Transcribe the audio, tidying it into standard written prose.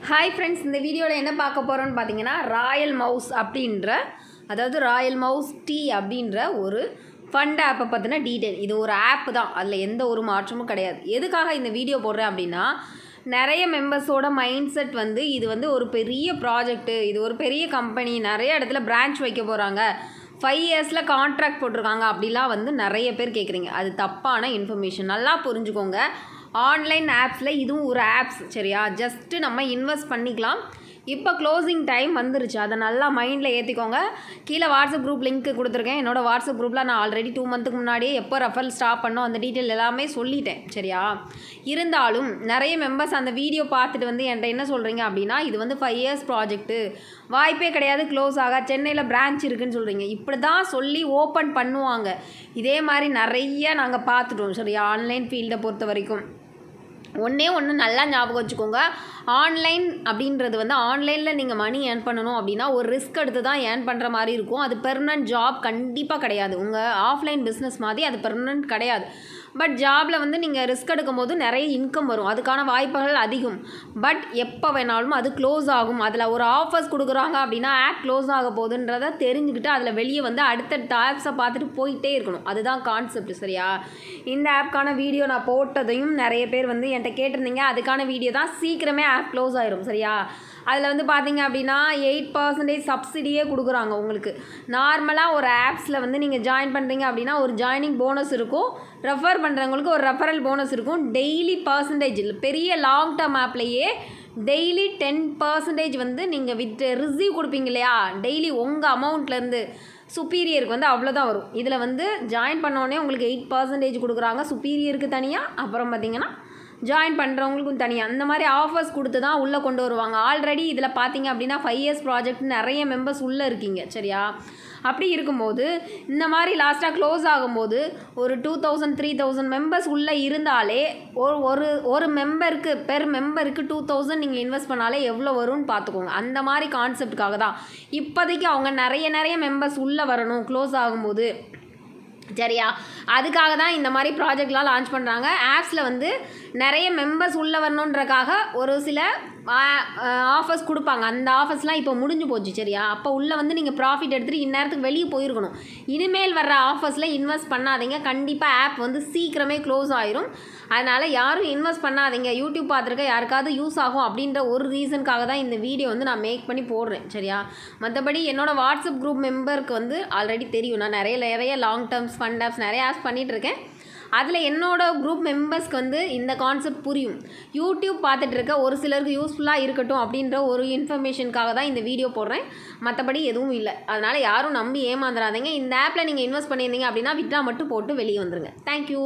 Hi friends, இந்த வீடியோவில் என்ன பார்க்க போகிறோன்னு பார்த்தீங்கன்னா ராயல் மவுஸ் அப்படின்ற ராயல் மவுஸ் டீ அப்படின்ற ஒரு ஃபண்ட் ஆப்பை பற்றின டீட்டெயில். இது ஒரு ஆப் தான், அதில் எந்த ஒரு மாற்றமும் கிடையாது. எதுக்காக இந்த வீடியோ போடுறேன் அப்படின்னா, நிறைய மெம்பர்ஸோட மைண்ட் செட் இது ஒரு பெரிய ப்ராஜெக்ட்டு, இது ஒரு பெரிய கம்பெனி, நிறைய இடத்துல பிரான்ச் வைக்க போகிறாங்க, 5 இயர்ஸில் கான்ட்ராக்ட் போட்டிருக்காங்க அப்படிலாம் நிறைய பேர் கேட்குறீங்க. அது தப்பான இன்ஃபர்மேஷன். நல்லா புரிஞ்சுக்கோங்க. ஆன்லைன் ஆப்ஸில் இதுவும் ஒரு ஆப்ஸ், சரியா? ஜஸ்ட்டு நம்ம இன்வெஸ்ட் பண்ணிக்கலாம். இப்போ க்ளோசிங் டைம் வந்துருச்சு, அதை நல்லா மைண்டில் ஏற்றிக்கோங்க. கீழே வாட்ஸ்அப் குரூப் லிங்க் கொடுத்துருக்கேன். என்னோடய வாட்ஸ்அப் குரூப்பில் நான் ஆல்ரெடி 2 மந்த்துக்கு முன்னாடியே எப்போ ரெஃபரல் ஸ்டாப் பண்ணோம் அந்த டீட்டெயில் எல்லாமே சொல்லிட்டேன், சரியா? இருந்தாலும் நிறைய மெம்பர்ஸ் அந்த வீடியோ பார்த்துட்டு என்கிட்ட என்ன சொல்கிறீங்க அப்படின்னா, இது 5 இயர்ஸ் ப்ராஜெக்ட்டு, வாய்ப்பே கிடையாது க்ளோஸ் ஆக, சென்னையில் பிரான்ச் இருக்குதுன்னு சொல்கிறீங்க. இப்படி தான் சொல்லி ஓப்பன் பண்ணுவாங்க. இதே மாதிரி நிறைய நாங்கள் பார்த்துட்டோம், சரியா? ஆன்லைன் ஃபீல்டை பொறுத்த வரைக்கும் ஒன்று நல்லா ஞாபகம் வச்சுக்கோங்க. ஆன்லைன் அப்படின்றது ஆன்லைனில் நீங்கள் மணி ஏர்ன் பண்ணணும் அப்படின்னா ஒரு ரிஸ்க் எடுத்து தான் ஏர்ன் பண்ணுற மாதிரி இருக்கும். அது பெர்மனன்ட் ஜாப் கண்டிப்பாக கிடையாது. உங்கள் ஆஃப்லைன் பிஸ்னஸ் மாதிரி அது பெர்மனன்ட் கிடையாது. பட் ஜாபில் நீங்கள் ரிஸ்க் எடுக்கும் போது நிறைய இன்கம் வரும், அதுக்கான வாய்ப்புகள் அதிகம். பட் எப்போ வேணாலும் அது க்ளோஸ் ஆகும். அதில் ஒரு ஆஃபர்ஸ் கொடுக்குறாங்க அப்படின்னா ஆப் க்ளோஸ் ஆக போகுதுன்றதை தெரிஞ்சுக்கிட்டு அதில் வெளியே அடுத்தடுத்த ஆப்ஸை பார்த்துட்டு போயிட்டே இருக்கணும். அதுதான் கான்செப்ட், சரியா? இந்த ஆப்க்கான வீடியோ நான் போட்டதையும் நிறைய பேர் என்கிட்ட கேட்டிருந்தீங்க. அதுக்கான வீடியோ தான். சீக்கிரமே ஆப் க்ளோஸ் ஆயிரும், சரியா? அதில் பார்த்தீங்க அப்படின்னா 8% சப்சிடியே கொடுக்குறாங்க உங்களுக்கு. நார்மலாக ஒரு ஆப்ஸில் நீங்கள் ஜாயின் பண்ணுறீங்க அப்படின்னா ஒரு ஜாயினிங் போனஸ் இருக்கும், ரெஃபர் பண்ணுறவங்களுக்கு ஒரு ரெஃபரல் போனஸ் இருக்கும். டெய்லி பர்சன்டேஜ் பெரிய லாங் டேர்ம் ஆப்லேயே டெய்லி 10% நீங்கள் ரிசீவ் கொடுப்பீங்க இல்லையா? டெய்லி உங்கள் அமௌண்ட்லேருந்து சுப்பீரியருக்கு அவ்வளோதான் வரும். இதில் ஜாயின் பண்ணோடனே உங்களுக்கு 8% கொடுக்குறாங்க, சுப்பீரியருக்கு தனியாக, அப்புறம் பார்த்திங்கன்னா ஜாயின் பண்ணுறவங்களுக்கும் தனியாக. அந்த மாதிரி ஆஃபர்ஸ் கொடுத்து தான் உள்ளே கொண்டு வருவாங்க. ஆல்ரெடி இதில் பார்த்தீங்க அப்படின்னா 5 இயர்ஸ் ப்ராஜெக்ட் நிறைய மெம்பர்ஸ் உள்ளே இருக்கீங்க, சரியா? அப்படி இருக்கும்போது இந்த மாதிரி லாஸ்ட்டாக க்ளோஸ் ஆகும்போது ஒரு 2000 3000 மெம்பர்ஸ் உள்ளே இருந்தாலே ஒரு மெம்பருக்கு பெர் மெம்பருக்கு 2000 நீங்கள் இன்வெஸ்ட் பண்ணாலே எவ்வளோ வரும்னு பார்த்துக்கோங்க. அந்த மாதிரி கான்செப்டுக்காக தான் இப்போதைக்கு அவங்க நிறைய மெம்பர்ஸ் உள்ளே வரணும் க்ளோஸ் ஆகும்போது, சரியா? அதுக்காக தான் இந்த மாதிரி ப்ராஜெக்ட்லாம் லான்ச் பண்ணுறாங்க. ஆப்ஸில் நிறைய மெம்பர்ஸ் உள்ளே வரணுன்றக்காக ஒரு சில ஆஃபர்ஸ் கொடுப்பாங்க. அந்த ஆஃபர்ஸ்லாம் இப்போ முடிஞ்சு போச்சு, சரியா? அப்போ உள்ளே நீங்கள் ப்ராஃபிட் எடுத்துகிட்டு இந்நேரத்துக்கு வெளியே போயிருக்கணும். இனிமேல் வர்ற ஆஃபர்ஸில் இன்வெஸ்ட் பண்ணாதீங்க. கண்டிப்பாக ஆப் சீக்கிரமே க்ளோஸ் ஆயிரும். அதனால் யாரும் இன்வெஸ்ட் பண்ணாதீங்க. யூடியூப் பார்த்துருக்க யாருக்காவது யூஸ் ஆகும் அப்படின்ற ஒரு ரீசனுக்காக தான் இந்த வீடியோ நான் மேக் பண்ணி போடுறேன், சரியா? மற்றபடி என்னோடய வாட்ஸ்அப் குரூப் மெம்பருக்கு ஆல்ரெடி தெரியும். நான் நிறைய லாங் டேர்ம்ஸ் ஃபண்ட் ஆப்ஸ் நிறைய ஆப்ஸ் பண்ணிகிட்ருக்கேன். அதில் என்னோடய குரூப் மெம்பர்ஸ்க்கு இந்த கான்செப்ட் புரியும். யூடியூப் பார்த்துட்டு இருக்க ஒரு சிலருக்கு யூஸ்ஃபுல்லாக இருக்கட்டும் அப்படின்ற ஒரு இன்ஃபர்மேஷனுக்காக தான் இந்த வீடியோ போடுறேன். மற்றபடி எதுவும் இல்லை. அதனால் யாரும் நம்பி ஏமாந்துடாதீங்க. இந்த ஆப்பில் நீங்கள் இன்வெஸ்ட் பண்ணியிருந்தீங்க அப்படின்னா விட்ரா மட்டும் போட்டு வெளியே வந்துருங்க. தேங்க்யூ.